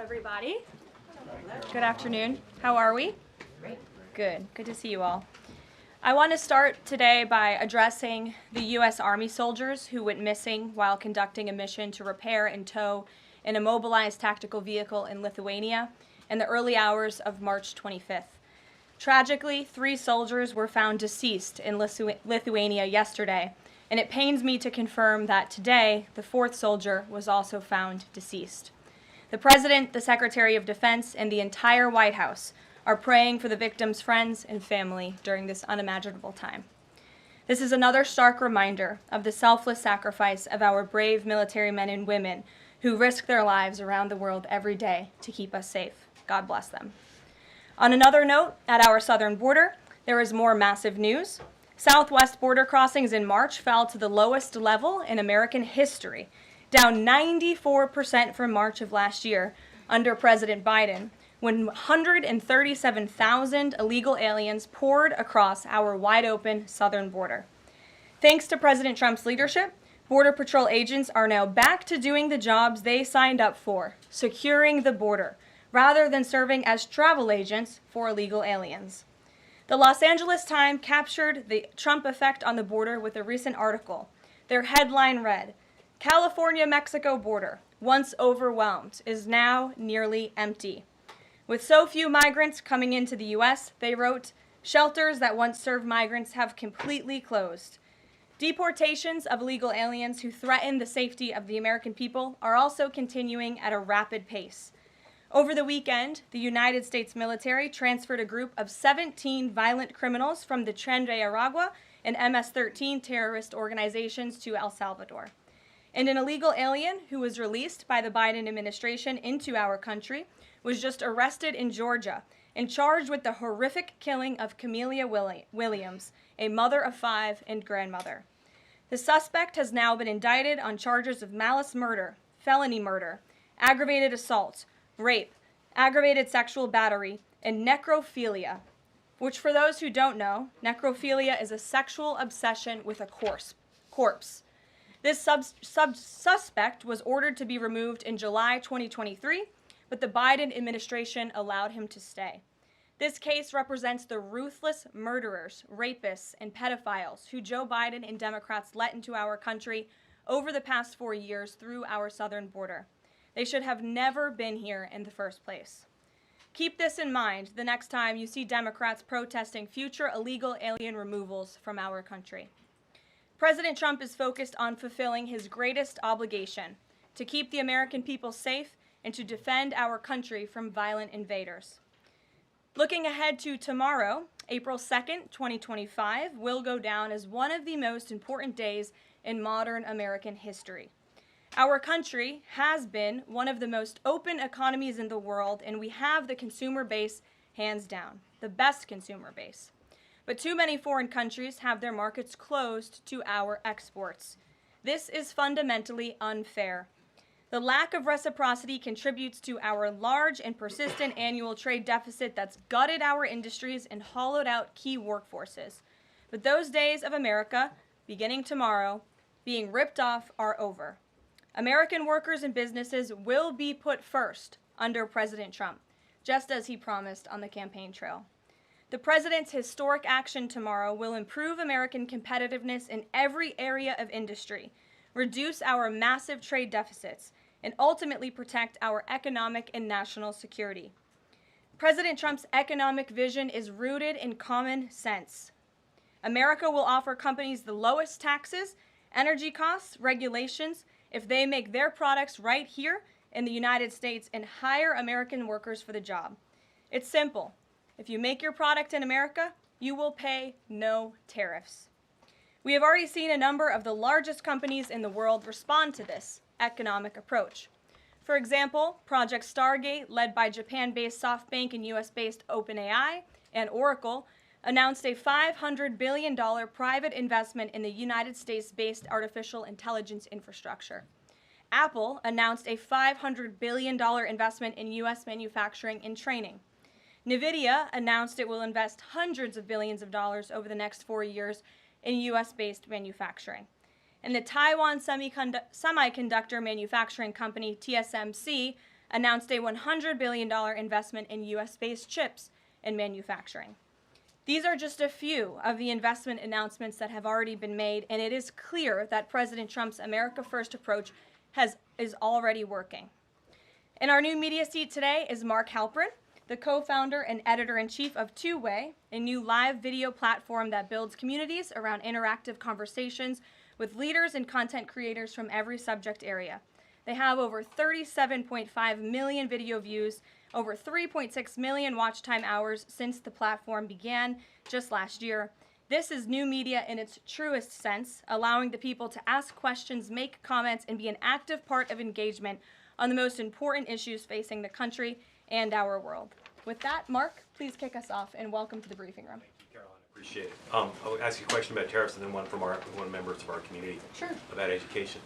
everybody. Good afternoon. How are we? Great. Good to see you all. I want to start today by addressing the U.S. Army soldiers who went missing while conducting a mission to repair and tow an immobilized tactical vehicle in Lithuania in the early hours of March 25th. Tragically, 3 soldiers were found deceased in Lithuania yesterday, and it pains me to confirm that today the 4th soldier was also found deceased. The President, the Secretary of Defense, and the entire White House are praying for the victims' friends and family during this unimaginable time. This is another stark reminder of the selfless sacrifice of our brave military men and women who risk their lives around the world every day to keep us safe. God bless them. On another note, at our southern border, there is more massive news. Southwest border crossings in March fell to the lowest level in American history, down 94% from March of last year under President Biden, when 137,000 illegal aliens poured across our wide-open southern border. Thanks to President Trump's leadership, Border Patrol agents are now back to doing the jobs they signed up for, securing the border, rather than serving as travel agents for illegal aliens. The Los Angeles Times captured the Trump effect on the border with a recent article. Their headline read, "California-Mexico border, once overwhelmed, is now nearly empty." With so few migrants coming into the U.S., they wrote, "Shelters that once served migrants have completely closed." Deportations of illegal aliens who threaten the safety of the American people are also continuing at a rapid pace. Over the weekend, the United States military transferred a group of 17 violent criminals from the Tren de Aragua and MS-13 terrorist organizations to El Salvador. And an illegal alien who was released by the Biden administration into our country was just arrested in Georgia and charged with the horrific killing of Camelia Williams, a mother of 5 and grandmother. The suspect has now been indicted on charges of malice murder, felony murder, aggravated assault, rape, aggravated sexual battery, and necrophilia, which for those who don't know, necrophilia is a sexual obsession with a corpse. This suspect was ordered to be removed in July 2023, but the Biden administration allowed him to stay. This case represents the ruthless murderers, rapists, and pedophiles who Joe Biden and Democrats let into our country over the past 4 years through our southern border. They should have never been here in the first place. Keep this in mind the next time you see Democrats protesting future illegal alien removals from our country. President Trump is focused on fulfilling his greatest obligation, to keep the American people safe and to defend our country from violent invaders. Looking ahead to tomorrow, April 2nd, 2025, will go down as one of the most important days in modern American history. Our country has been one of the most open economies in the world, and we have the consumer base hands down, the best consumer base. But too many foreign countries have their markets closed to our exports. This is fundamentally unfair. The lack of reciprocity contributes to our large and persistent annual trade deficit that's gutted our industries and hollowed out key workforces. But those days of America, beginning tomorrow, being ripped off are over. American workers and businesses will be put first under President Trump, just as he promised on the campaign trail. The president's historic action tomorrow will improve American competitiveness in every area of industry, reduce our massive trade deficits, and ultimately protect our economic and national security. President Trump's economic vision is rooted in common sense. America will offer companies the lowest taxes, energy costs, regulations, if they make their products right here in the United States and hire American workers for the job. It's simple. If you make your product in America, you will pay no tariffs. We have already seen a number of the largest companies in the world respond to this economic approach. For example, Project Stargate, led by Japan-based SoftBank and US-based OpenAI, and Oracle, announced a $500 billion private investment in the United States-based artificial intelligence infrastructure. Apple announced a $500 billion investment in U.S. manufacturing and training. NVIDIA announced it will invest hundreds of billions of dollars over the next 4 years in U.S.-based manufacturing. And the Taiwan semiconductor manufacturing company TSMC announced a $100 billion investment in U.S.-based chips and manufacturing. These are just a few of the investment announcements that have already been made, and it is clear that President Trump's America First approach is already working. In our new media seat today is Mark Halperin, the co-founder and editor-in-chief of Two Way, a new live video platform that builds communities around interactive conversations with leaders and content creators from every subject area. They have over 37.5 million video views, over 3.6 million watch time hours since the platform began just last year. This is new media in its truest sense, allowing the people to ask questions, make comments, and be an active part of engagement on the most important issues facing the country and our world. With that, Mark, please kick us off, and welcome to the briefing room. Thank you, Caroline. Appreciate it. I'll ask you a question about tariffs and then one from one members of our community. Sure. About education.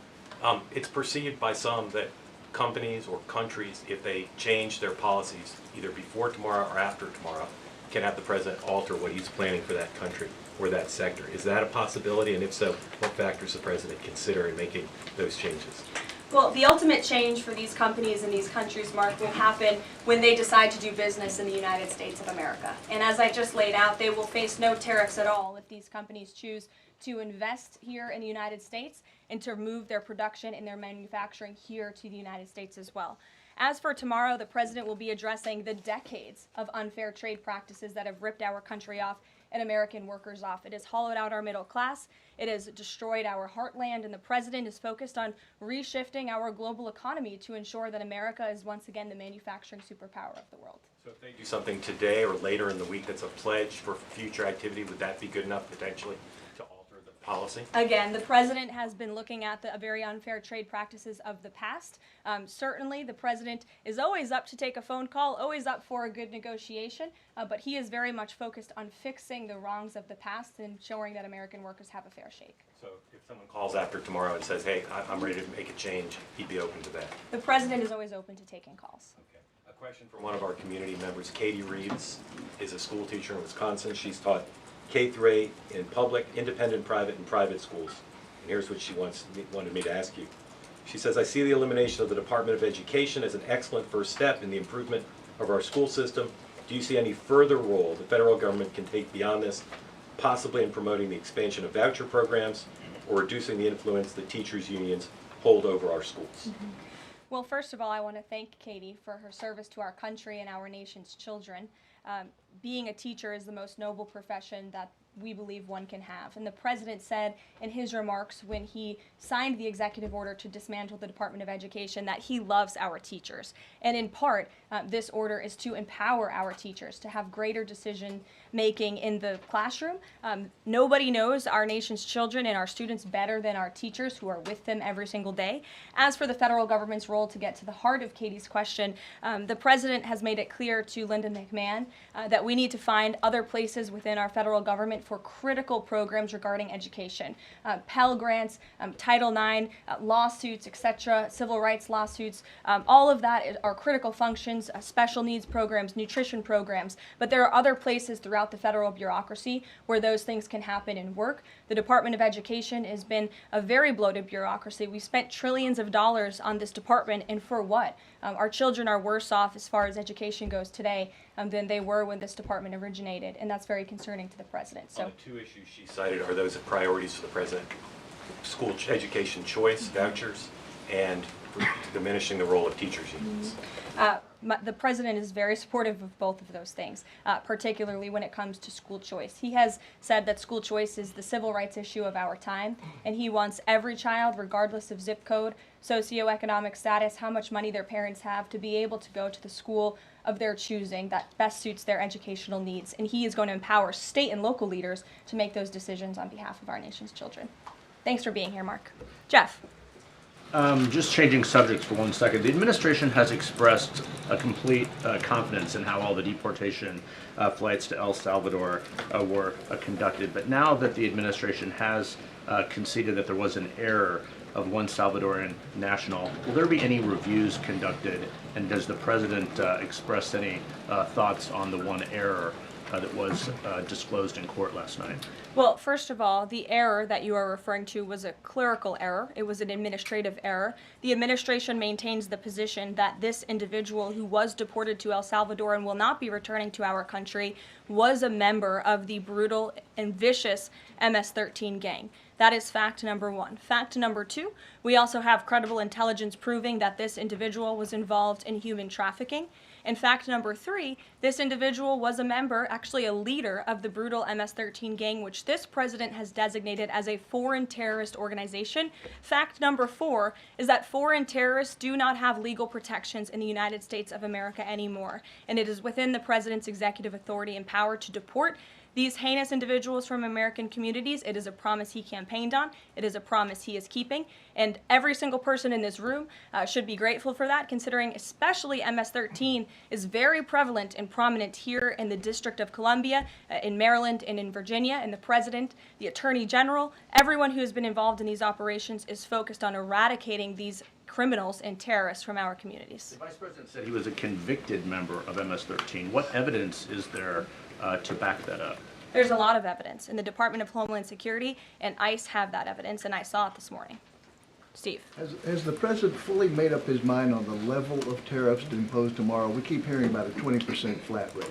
It's perceived by some that companies or countries, if they change their policies either before tomorrow or after tomorrow, can have the president alter what he's planning for that country or that sector. Is that a possibility? And if so, what factors the president consider in making those changes? Well, the ultimate change for these companies and these countries, Mark, will happen when they decide to do business in the United States of America. And as I just laid out, they will face no tariffs at all if these companies choose to invest here in the United States and to move their production and their manufacturing here to the United States as well. As for tomorrow, the president will be addressing the decades of unfair trade practices that have ripped our country off and American workers off. It has hollowed out our middle class. It has destroyed our heartland, and the president is focused on reshifting our global economy to ensure that America is once again the manufacturing superpower of the world. So if they do something today or later in the week that's a pledge for future activity, would that be good enough potentially to alter the policy? Again, the president has been looking at the very unfair trade practices of the past. Certainly, the president is always up to take a phone call, always up for a good negotiation, but he is very much focused on fixing the wrongs of the past and ensuring that American workers have a fair shake. So if someone calls after tomorrow and says, hey, I'm ready to make a change, he'd be open to that? The president is always open to taking calls. Okay. A question from one of our community members. Katie Reeves is a school teacher in Wisconsin. She's taught K-8 in public, independent, private, and private schools. And here's what she wanted me to ask you. She says, I see the elimination of the Department of Education as an excellent first step in the improvement of our school system. Do you see any further role the federal government can take beyond this, possibly in promoting the expansion of voucher programs or reducing the influence that teachers' unions hold over our schools? Mm-hmm. Well, first of all, I want to thank Katie for her service to our country and our nation's children. Being a teacher is the most noble profession that we believe one can have. And the president said in his remarks when he signed the executive order to dismantle the Department of Education that he loves our teachers. And in part, this order is to empower our teachers to have greater decision making in the classroom. Nobody knows our nation's children and our students better than our teachers who are with them every single day. As for the federal government's role, to get to the heart of Katie's question, the president has made it clear to Linda McMahon that we need to find other places within our federal government for critical programs regarding education. Pell Grants, Title IX, lawsuits, etc., civil rights lawsuits, all of that are critical functions, special needs programs, nutrition programs, but there are other places throughout the federal bureaucracy where those things can happen and work. The Department of Education has been a very bloated bureaucracy. We spent trillions of dollars on this department, and for what? Our children are worse off as far as education goes today than they were when this department originated, and that's very concerning to the president. So, the two issues she cited are those priorities for the president: school education choice, vouchers, and diminishing the role of teachers' unions. The president is very supportive of both of those things, particularly when it comes to school choice. He has said that school choice is the civil rights issue of our time, and he wants every child, regardless of zip code, socioeconomic status, how much money their parents have, to be able to go to the school of their choosing that best suits their educational needs. And he is going to empower state and local leaders to make those decisions on behalf of our nation's children. Thanks for being here, Mark. Jeff. Just changing subjects for 1 second. The administration has expressed a complete confidence in how all the deportation flights to El Salvador were conducted. But now that the administration has conceded that there was an error of one Salvadoran national, will there be any reviews conducted? And does the president express any thoughts on the one error that was disclosed in court last night? Well, first of all, the error that you are referring to was a clerical error. It was an administrative error. The administration maintains the position that this individual who was deported to El Salvador and will not be returning to our country was a member of the brutal and vicious MS-13 gang. That is fact number one. Fact number two, we also have credible intelligence proving that this individual was involved in human trafficking. And fact number three, this individual was a member, actually a leader of the brutal MS-13 gang, which this president has designated as a foreign terrorist organization. Fact number four is that foreign terrorists do not have legal protections in the United States of America anymore. And it is within the president's executive authority and power to deport these heinous individuals from American communities. It is a promise he campaigned on. It is a promise he is keeping. And every single person in this room should be grateful for that, considering especially MS-13 is very prevalent and prominent here in the District of Columbia, in Maryland, and in Virginia. And the president, the attorney general, everyone who has been involved in these operations is focused on eradicating these criminals and terrorists from our communities. The vice president said he was a convicted member of MS-13. What evidence is there to back that up? There's a lot of evidence, and the Department of Homeland Security and ICE have that evidence, and I saw it this morning. Steve. Has the president fully made up his mind on the level of tariffs to impose tomorrow? We keep hearing about a 20% flat rate.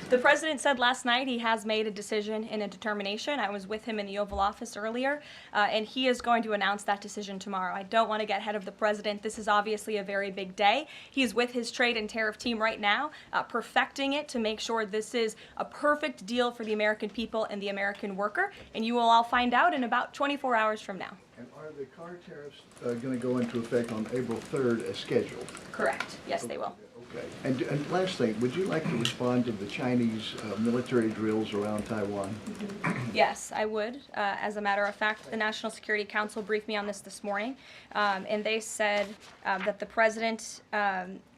The president said last night he has made a decision and a determination. I was with him in the Oval Office earlier, and he is going to announce that decision tomorrow. I don't want to get ahead of the president. This is obviously a very big day. He's with his trade and tariff team right now, perfecting it to make sure this is a perfect deal for the American people and the American worker, and you will all find out in about 24 hours from now. And are the car tariffs going to go into effect on April 3rd as scheduled? Correct. Yes, they will. Okay. And last thing, would you like to respond to the Chinese military drills around Taiwan? Yes, I would. As a matter of fact, the National Security Council briefed me on this morning, and they said that the president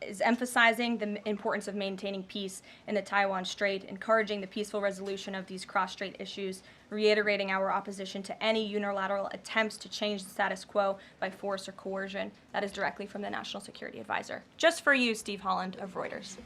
is emphasizing the importance of maintaining peace in the Taiwan Strait, encouraging the peaceful resolution of these cross-strait issues, reiterating our opposition to any unilateral attempts to change the status quo by force or coercion. That is directly from the National Security Advisor. Just for you, Steve Holland of Reuters.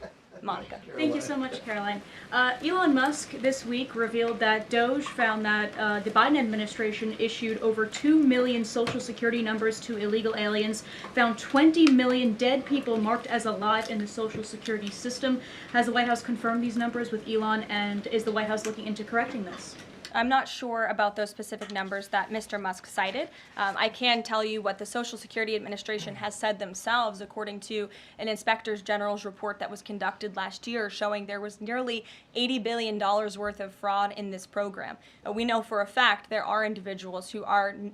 Monica. Thank you so much, Caroline. Elon Musk this week revealed that Doge found that the Biden administration issued over 2 million Social Security numbers to illegal aliens, found 20 million dead people marked as alive in the Social Security system. Has the White House confirmed these numbers with Elon, and is the White House looking into correcting this? I'm not sure about those specific numbers that Mr. Musk cited. I can tell you what the Social Security Administration has said themselves, according to an Inspector General's report that was conducted last year, showing there was nearly $80 billion worth of fraud in this program. We know for a fact there are individuals who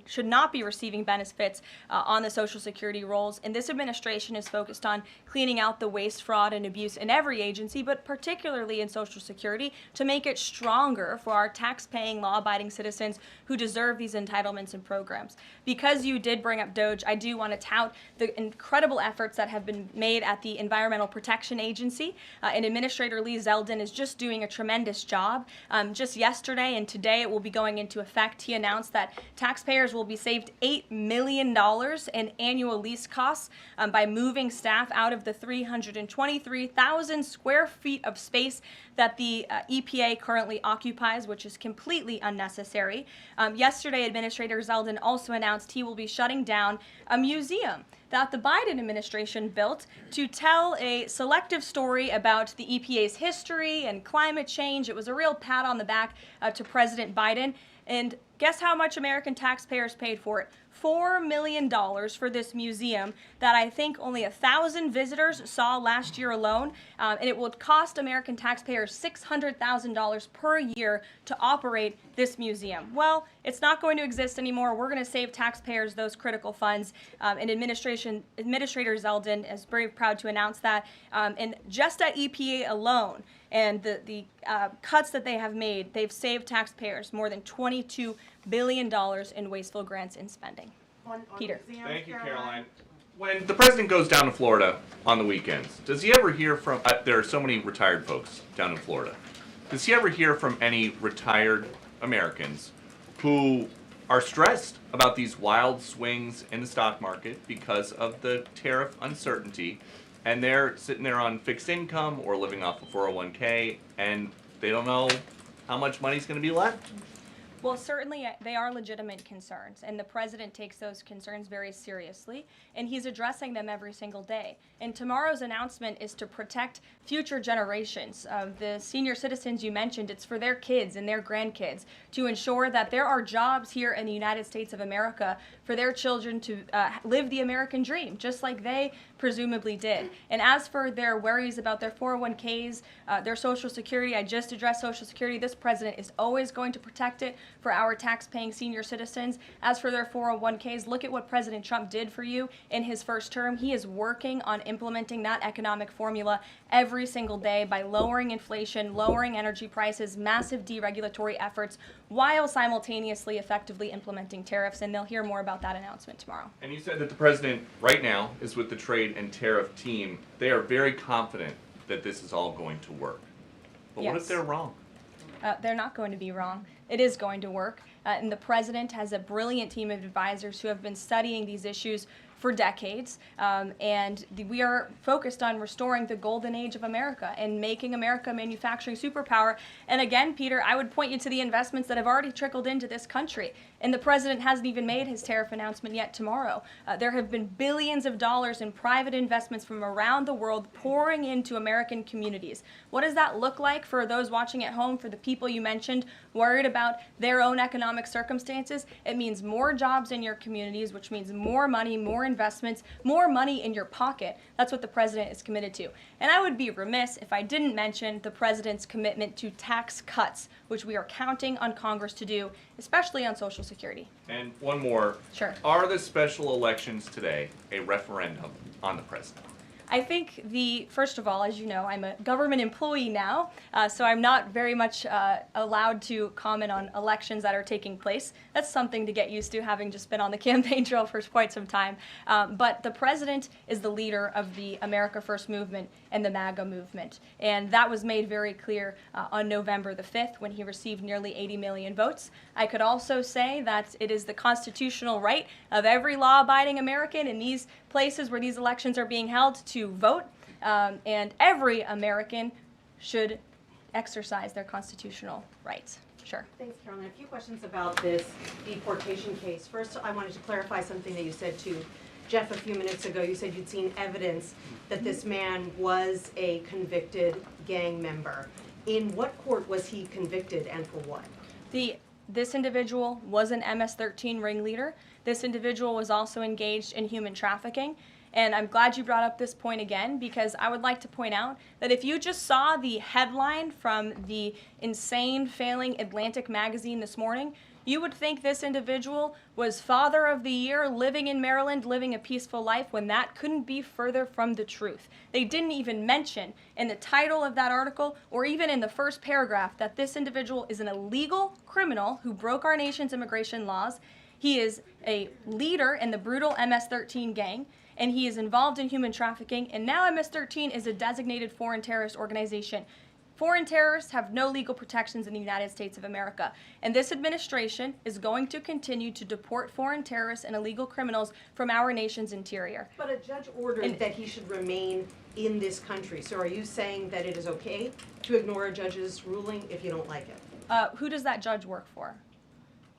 should not be receiving benefits on the Social Security rolls, and this administration is focused on cleaning out the waste, fraud, and abuse in every agency, but particularly in Social Security, to make it stronger for our tax-paying, law-abiding citizens who deserve these entitlements and programs. Because you did bring up Doge, I do want to tout the incredible efforts that have been made at the Environmental Protection Agency, and Administrator Lee Zeldin is just doing a tremendous job. Just yesterday and today it will be going into effect. He announced that taxpayers will be saved $8 million in annual lease costs by moving staff out of the 323,000 square feet of space that the EPA currently occupies, which is completely unnecessary. Yesterday, Administrator Zeldin also announced he will be shutting down a museum that the Biden administration built to tell a selective story about the EPA's history and climate change. It was a real pat on the back to President Biden. And guess how much American taxpayers paid for it? $4 million for this museum that I think only 1,000 visitors saw last year alone, and it will cost American taxpayers $600,000 per year to operate this museum. Well, it's not going to exist anymore. We're going to save taxpayers those critical funds, and Administrator Zeldin is very proud to announce that. And just at EPA alone, and the cuts that they have made, they've saved taxpayers more than $22 billion in wasteful grants and spending. Peter. Thank you, Caroline. When the president goes down to Florida on the weekends, does he ever hear from, there are so many retired folks down in Florida, does he ever hear from any retired Americans who are stressed about these wild swings in the stock market because of the tariff uncertainty, and they're sitting there on fixed income or living off a 401k, and They don't know how much money's going to be left. Well, certainly they are legitimate concerns, and the president takes those concerns very seriously, and he's addressing them every single day. And tomorrow's announcement is to protect future generations. The senior citizens you mentioned, it's for their kids and their grandkids to ensure that there are jobs here in the United States of America for their children to live the American dream, just like they presumably did. And as for their worries about their 401ks, their Social Security, I just addressed Social Security. This president is always going to protect it for our tax-paying senior citizens. As for their 401ks, look at what President Trump did for you in his first term. He is working on implementing that economic formula every single day by lowering inflation, lowering energy prices, massive deregulatory efforts, while simultaneously effectively implementing tariffs. And they'll hear more about that announcement tomorrow. And you said that the president right now is with the trade and tariff team. They are very confident that this is all going to work. But what Yes. if they're wrong? They're not going to be wrong. It is going to work. And the president has a brilliant team of advisors who have been studying these issues for decades. We are focused on restoring the golden age of America and making America a manufacturing superpower. And again, Peter, I would point you to the investments that have already trickled into this country. And the president hasn't even made his tariff announcement yet tomorrow. There have been billions of dollars in private investments from around the world pouring into American communities. What does that look like for those watching at home, for the people you mentioned worried about their own economic circumstances? It means more jobs in your communities, which means more money, more investments, more money in your pocket. That's what the president is committed to. And I would be remiss if I didn't mention the president's commitment to tax cuts, which we are counting on Congress to do, especially on Social Security. And one more. Sure. Are the special elections today a referendum on the president? I think first of all, as you know, I'm a government employee now, so I'm not very much allowed to comment on elections that are taking place. That's something to get used to, having just been on the campaign trail for quite some time. But the president is the leader of the America First movement and the MAGA movement. And that was made very clear on November the 5th when he received nearly 80 million votes. I could also say that it is the constitutional right of every law-abiding American in these places where these elections are being held to vote, and every American should exercise their constitutional rights. Sure. Thanks, Caroline. A few questions about this deportation case. First, I wanted to clarify something that you said to Jeff a few minutes ago. You said you'd seen evidence that this man was a convicted gang member. In what court was he convicted and for what? This individual was an MS-13 ringleader. This individual was also engaged in human trafficking. And I'm glad you brought up this point again, because I would like to point out that if you just saw the headline from the insane, failing Atlantic magazine this morning, you would think this individual was Father of the Year, living in Maryland, living a peaceful life, when that couldn't be further from the truth. They didn't even mention in the title of that article, or even in the first paragraph, that this individual is an illegal criminal who broke our nation's immigration laws. He is a leader in the brutal MS-13 gang, and he is involved in human trafficking, and now MS-13 is a designated foreign terrorist organization. Foreign terrorists have no legal protections in the United States of America, and this administration is going to continue to deport foreign terrorists and illegal criminals from our nation's interior. But a judge ordered that he should remain in this country. So are you saying that it is okay to ignore a judge's ruling if you don't like it? Who does that judge work for?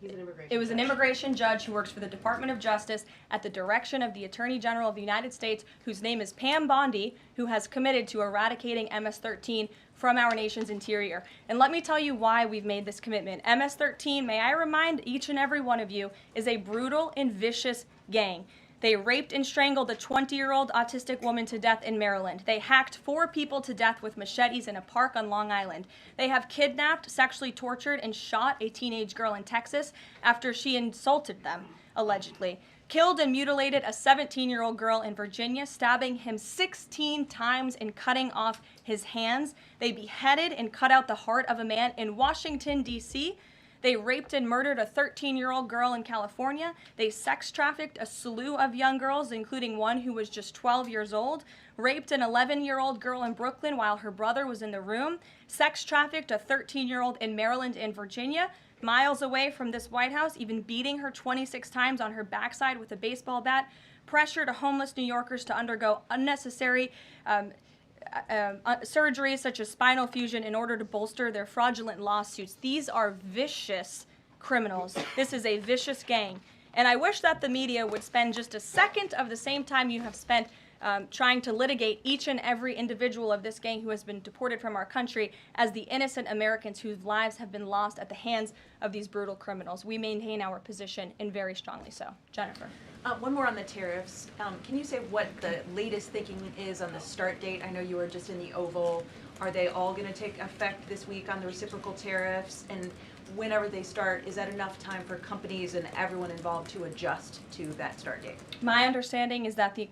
He's an immigration It was an judge. immigration judge who works for the Department of Justice at the direction of the Attorney General of the United States, whose name is Pam Bondi, who has committed to eradicating MS-13 from our nation's interior. And let me tell you why we've made this commitment. MS-13, may I remind each and every one of you, is a brutal and vicious gang. They raped and strangled a 20-year-old autistic woman to death in Maryland. They hacked 4 people to death with machetes in a park on Long Island. They have kidnapped, sexually tortured, and shot a teenage girl in Texas after she insulted them, allegedly. Killed and mutilated a 17-year-old girl in Virginia, stabbing him 16 times and cutting off his hands. They beheaded and cut out the heart of a man in Washington, D.C., They raped and murdered a 13-year-old girl in California. They sex trafficked a slew of young girls, including one who was just 12 years old. Raped an 11-year-old girl in Brooklyn while her brother was in the room. Sex trafficked a 13-year-old in Maryland and Virginia, miles away from this White House, even beating her 26 times on her backside with a baseball bat. Pressured homeless New Yorkers to undergo unnecessary surgeries such as spinal fusion in order to bolster their fraudulent lawsuits. These are vicious criminals. This is a vicious gang. And I wish that the media would spend just a second of the same time you have spent trying to litigate each and every individual of this gang who has been deported from our country as the innocent Americans whose lives have been lost at the hands of these brutal criminals. We maintain our position, and very strongly so. Jennifer. One more on the tariffs. Can you say what the latest thinking is on the start date? I know you were just in the Oval. Are they all going to take effect this week on the reciprocal tariffs? And whenever they start, is that enough time for companies and everyone involved to adjust to that start date? My understanding is that the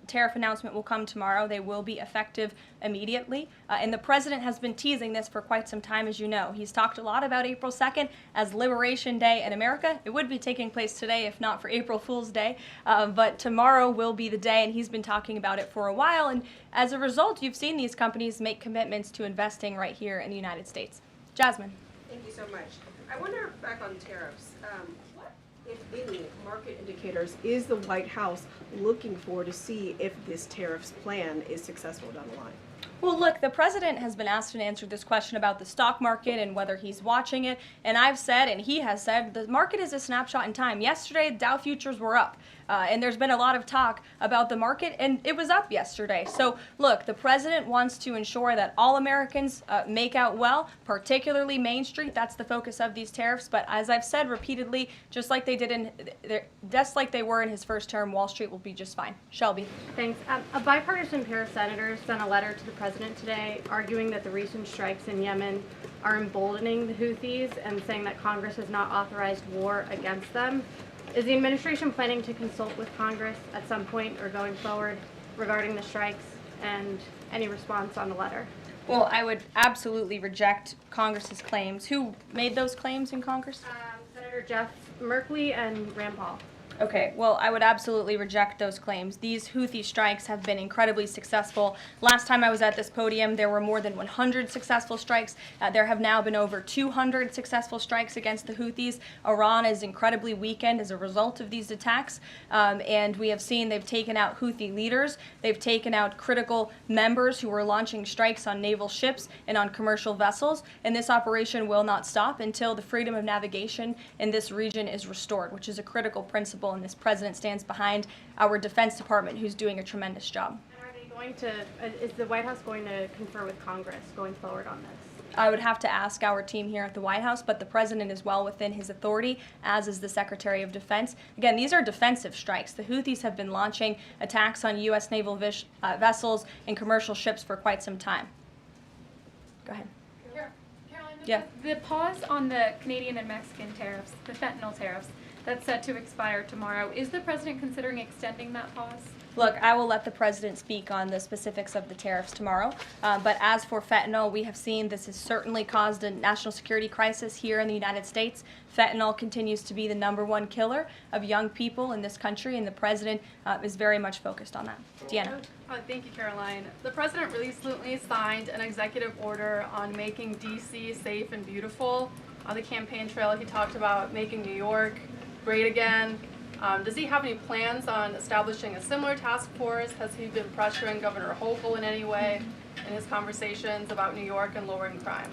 tariff announcement will come tomorrow. They will be effective immediately. And the president has been teasing this for quite some time, as you know. He's talked a lot about April 2nd as Liberation Day in America. It would be taking place today if not for April Fool's Day. But tomorrow will be the day, and he's been talking about it for a while. And as a result, you've seen these companies make commitments to investing right here in the United States. Jasmine. Thank you so much. I wonder, back on tariffs, what, if any, market indicators is the White House looking for to see if this tariffs plan is successful down the line? Well, look, the president has been asked and answered this question about the stock market and whether he's watching it. And I've said, and he has said, the market is a snapshot in time. Yesterday, Dow futures were up. And there's been a lot of talk about the market, and it was up yesterday. So, look, the president wants to ensure that all Americans make out well, particularly Main Street. That's the focus of these tariffs. But as I've said repeatedly, just like they were in his first term, Wall Street will be just fine. Shelby. Thanks. A bipartisan pair of senators sent a letter to the president today arguing that the recent strikes in Yemen are emboldening the Houthis and saying that Congress has not authorized war against them. Is the administration planning to consult with Congress at some point or going forward regarding the strikes, and any response on the letter? Well, I would absolutely reject Congress's claims. Who made those claims in Congress? Senator Jeff Merkley and Rand Paul. Okay, well, I would absolutely reject those claims. These Houthi strikes have been incredibly successful. Last time I was at this podium, there were more than 100 successful strikes. There have now been over 200 successful strikes against the Houthis. Iran is incredibly weakened as a result of these attacks, and we have seen they've taken out Houthi leaders. They've taken out critical members who were launching strikes on naval ships and on commercial vessels, and this operation will not stop until the freedom of navigation in this region is restored, which is a critical principle. And this president stands behind our Defense Department, who's doing a tremendous job. And are they going to, is the White House going to confer with Congress going forward on this? I would have to ask our team here at the White House, but the president is well within his authority, as is the Secretary of Defense. Again, these are defensive strikes. The Houthis have been launching attacks on U.S. naval vessels and commercial ships for quite some time. Go ahead. Caroline, the pause on the Canadian and Mexican tariffs, the fentanyl tariffs, that's set to expire tomorrow. Is the president considering extending that pause? Look, I will let the president speak on the specifics of the tariffs tomorrow. But as for fentanyl, we have seen this has certainly caused a national security crisis here in the United States. Fentanyl continues to be the #1 killer of young people in this country, and the president is very much focused on that. Deanna. Thank you, Caroline. The president recently signed an executive order on making D.C. safe and beautiful. On the campaign trail, he talked about making New York great again. Does he have any plans on establishing a similar task force? Has he been pressuring Governor Hochul in any way in his conversations about New York and lowering crime?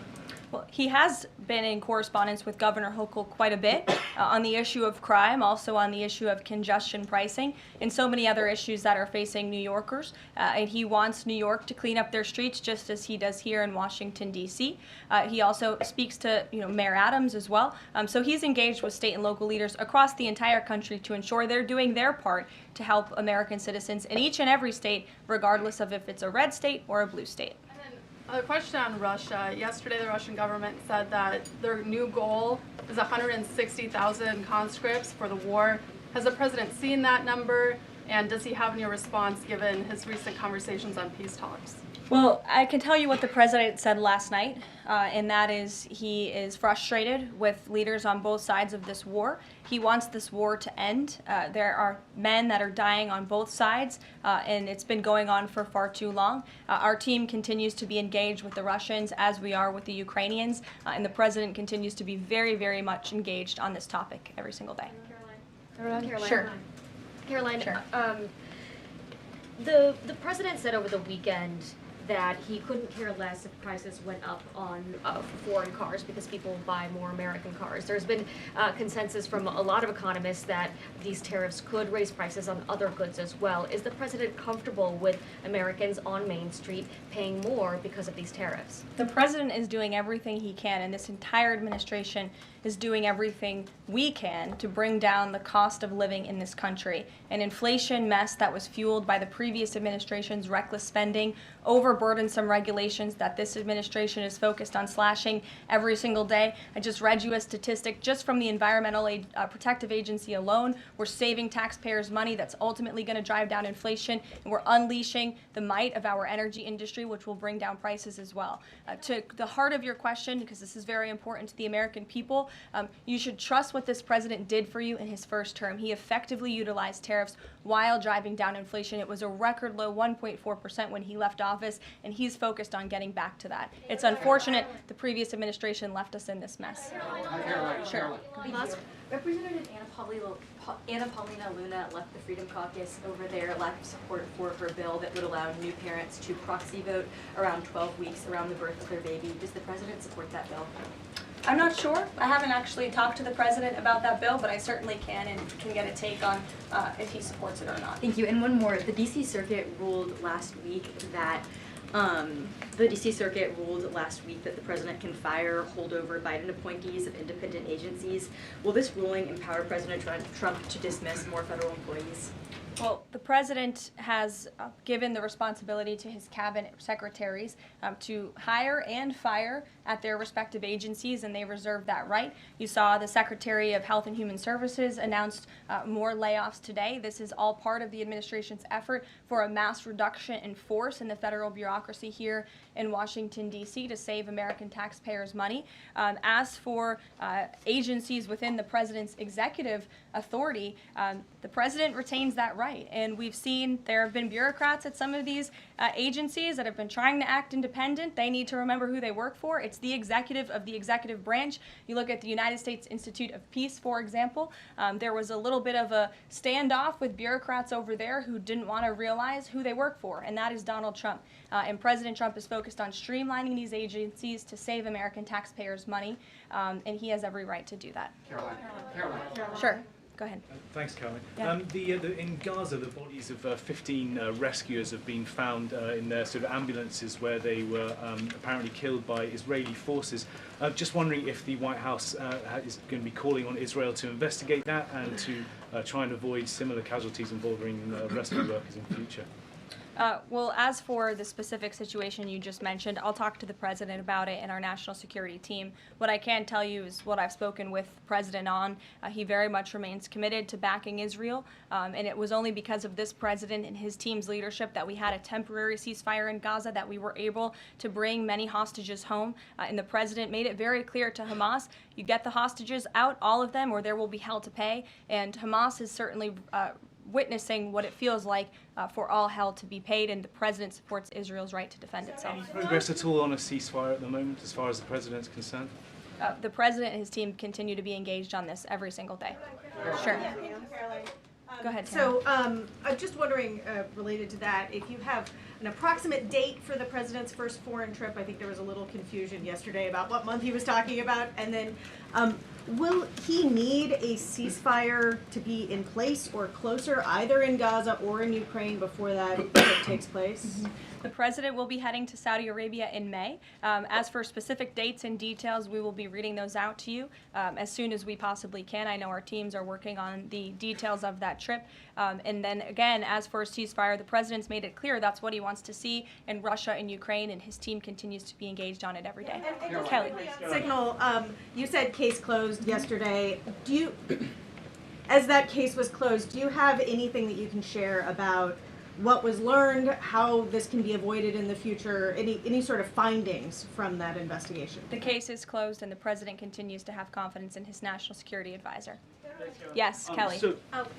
Well, he has been in correspondence with Governor Hochul quite a bit on the issue of crime, also on the issue of congestion pricing, and so many other issues that are facing New Yorkers. And he wants New York to clean up their streets just as he does here in Washington, D.C. He also speaks to Mayor Adams as well. So he's engaged with state and local leaders across the entire country to ensure they're doing their part to help American citizens in each and every state, regardless of if it's a red state or a blue state. A question on Russia. Yesterday, the Russian government said that their new goal is 160,000 conscripts for the war. Has the president seen that number, and does he have any response given his recent conversations on peace talks? Well, I can tell you what the president said last night, and that is he is frustrated with leaders on both sides of this war. He wants this war to end. There are men that are dying on both sides, and it's been going on for far too long. Our team continues to be engaged with the Russians as we are with the Ukrainians, and the president continues to be very, very much engaged on this topic every single day. Caroline? Sure. Caroline, Sure. The president said over the weekend that he couldn't care less if prices went up on foreign cars because people will buy more American cars. There's been consensus from a lot of economists that these tariffs could raise prices on other goods as well. Is the president comfortable with Americans on Main Street paying more because of these tariffs? The president is doing everything he can, and this entire administration is doing everything we can to bring down the cost of living in this country. An inflation mess that was fueled by the previous administration's reckless spending, overburdensome regulations that this administration is focused on slashing every single day. I just read you a statistic just from the Environmental Protective Agency alone. We're saving taxpayers money that's ultimately going to drive down inflation, and we're unleashing the might of our energy industry, which will bring down prices as well. To the heart of your question, because this is very important to the American people, you should trust what this president did for you in his first term. He effectively utilized tariffs while driving down inflation. It was a record low 1.4% when he left office, and he's focused on getting back to that. It's unfortunate the previous administration left us in this mess. Sure. Representative Anna Paulina Luna left the Freedom Caucus over their lack of support for her bill that would allow new parents to proxy vote around 12 weeks around the birth of their baby. Does the president support that bill? I'm not sure. I haven't actually talked to the president about that bill, but I certainly can and can get a take on if he supports it or not. Thank you. And one more. The D.C. Circuit ruled last week that the the president can fire holdover Biden appointees of independent agencies. Will this ruling empower President Trump to dismiss more federal employees? Well, the president has given the responsibility to his cabinet secretaries to hire and fire at their respective agencies, and they reserve that right. You saw the Secretary of Health and Human Services announced more layoffs today. This is all part of the administration's effort for a mass reduction in force in the federal bureaucracy here in Washington, D.C. to save American taxpayers money. As for agencies within the president's executive authority, the president retains that right. And we've seen there have been bureaucrats at some of these agencies that have been trying to act independent. They need to remember who they work for. It's the executive of the executive branch. You look at the United States Institute of Peace, for example. There was a little bit of a standoff with bureaucrats over there who didn't want to realize who they work for, and that is Donald Trump. And President Trump is focused on streamlining these agencies to save American taxpayers money, and he has every right to do that. Caroline. Sure. Go ahead. Thanks, Caroline. Yeah. In Gaza, the bodies of 15 rescuers have been found in their sort of ambulances where they were apparently killed by Israeli forces. Just wondering if the White House is going to be calling on Israel to investigate that and to try and avoid similar casualties involving rescue workers in the future. Well, as for the specific situation you just mentioned, I'll talk to the president about it and our national security team. What I can tell you is what I've spoken with the president on. He very much remains committed to backing Israel, and it was only because of this president and his team's leadership that we had a temporary ceasefire in Gaza, that we were able to bring many hostages home, and the president made it very clear to Hamas, you get the hostages out, all of them, or there will be hell to pay, and Hamas is certainly witnessing what it feels like for all hell to be paid, and the president supports Israel's right to defend itself. Any progress at all on a ceasefire at the moment, as far as the president's concerned? The president and his team continue to be engaged on this every single day. Sure. Go ahead, So I'm just wondering, related to that, if you have an approximate date for the president's first foreign trip. I think there was a little confusion yesterday about what month he was talking about. And then will he need a ceasefire to be in place or closer, either in Gaza or in Ukraine, before that trip takes place? The president will be heading to Saudi Arabia in May. As for specific dates and details, we will be reading those out to you as soon as we possibly can. I know our teams are working on the details of that trip. And then again, as for a ceasefire, the president's made it clear that's what he wants to see in Russia and Ukraine, and his team continues to be engaged on it every day. And Kelly. Signal, you said case closed yesterday. Do you, as that case was closed, do you have anything that you can share about what was learned, how this can be avoided in the future, any sort of findings from that investigation? The case is closed, and the president continues to have confidence in his national security advisor. Yes, Kelly. Kelly.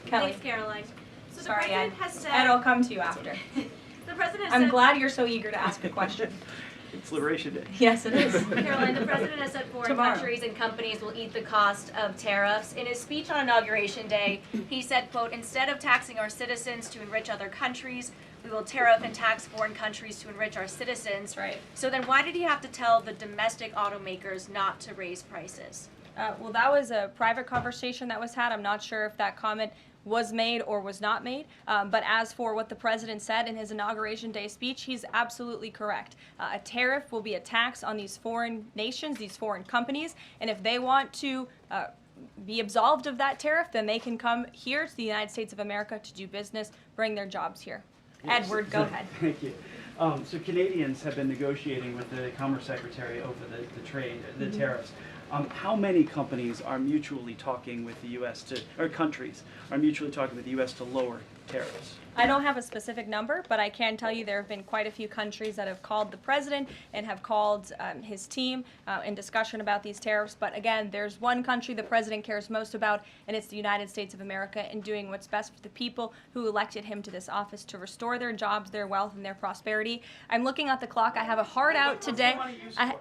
Thanks, Caroline. So Sorry, the president Ed. has said, Ed, I'll come to you after. The president I'm said, glad you're so eager to ask a question. It's Liberation Day. Yes, it is. Caroline, the president has said foreign Tomorrow. countries and companies will eat the cost of tariffs. In his speech on Inauguration Day, he said, quote, instead of taxing our citizens to enrich other countries, we will tariff and tax foreign countries to enrich our citizens. Right. So then why did he have to tell the domestic automakers not to raise prices? Well, that was a private conversation that was had. I'm not sure if that comment was made or was not made. But as for what the president said in his Inauguration Day speech, he's absolutely correct. A tariff will be a tax on these foreign nations, these foreign companies, and if they want to be absolved of that tariff, then they can come here to the United States of America to do business, bring their jobs here. Edward, go ahead. Thank you. So Canadians have been negotiating with the Commerce Secretary over the trade, the tariffs. How many companies are mutually talking with the U.S. or countries are mutually talking with the U.S. to lower tariffs? I don't have a specific number, but I can tell you there have been quite a few countries that have called the president and have called his team in discussion about these tariffs. But again, there's one country the president cares most about, and it's the United States of America, and doing what's best for the people who elected him to this office to restore their jobs, their wealth, and their prosperity. I'm looking at the clock. I have a hard out today. I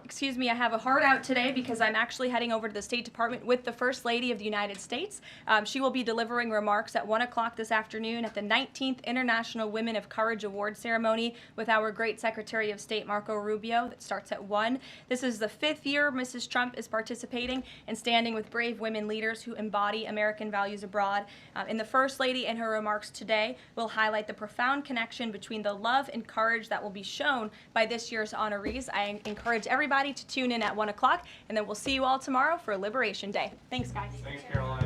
have a hard out today because I'm actually heading over to the State Department with the First Lady of the United States. She will be delivering remarks at 1 o'clock this afternoon at the 19th International Women of Courage Award ceremony with our great Secretary of State Marco Rubio that starts at 1. This is the 5th year Mrs. Trump is participating and standing with brave women leaders who embody American values abroad. And the First Lady in her remarks today will highlight the profound connection between the love and courage that will be shown by this year's honorees. I encourage everybody to tune in at 1 o'clock, and then we'll see you all tomorrow for Liberation Day. Thanks, guys. Thanks, Caroline.